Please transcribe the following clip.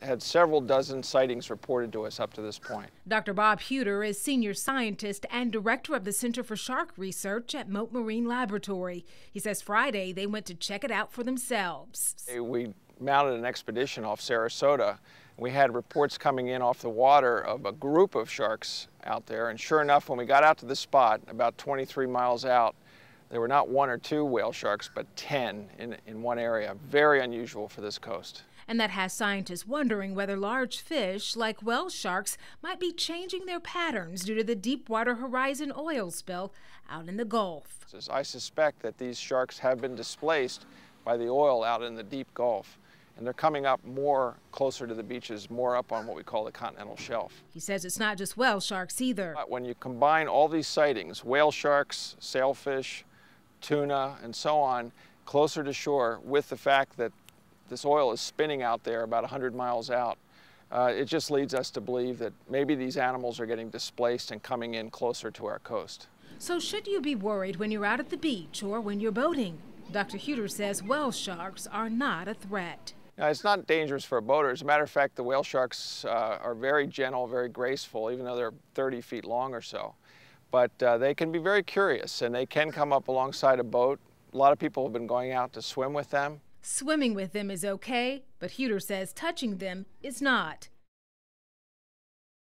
Had several dozen sightings reported to us up to this point. Dr. Bob Huter is senior scientist and director of the Center for Shark Research at Mote Marine Laboratory. He says Friday they went to check it out for themselves. We mounted an expedition off Sarasota. We had reports coming in off the water of a group of sharks out there, and sure enough, when we got out to the spot, about 23 miles out, there were not one or two whale sharks, but 10 in one area. Very unusual for this coast. And that has scientists wondering whether large fish like whale sharks might be changing their patterns due to the Deepwater Horizon oil spill out in the Gulf. I suspect that these sharks have been displaced by the oil out in the deep Gulf, and they're coming up more closer to the beaches, more up on what we call the continental shelf. He says it's not just whale sharks either. But when you combine all these sightings, whale sharks, sailfish, tuna, and so on, closer to shore, with the fact that this oil is spinning out there about 100 miles out, it just leads us to believe that maybe these animals are getting displaced and coming in closer to our coast. So should you be worried when you're out at the beach or when you're boating? Dr. Huter says whale sharks are not a threat. Now, it's not dangerous for a boater. As a matter of fact, the whale sharks are very gentle, very graceful, even though they're 30 feet long or so. But they can be very curious, and they can come up alongside a boat. A lot of people have been going out to swim with them. Swimming with them is okay, but Huter says touching them is not.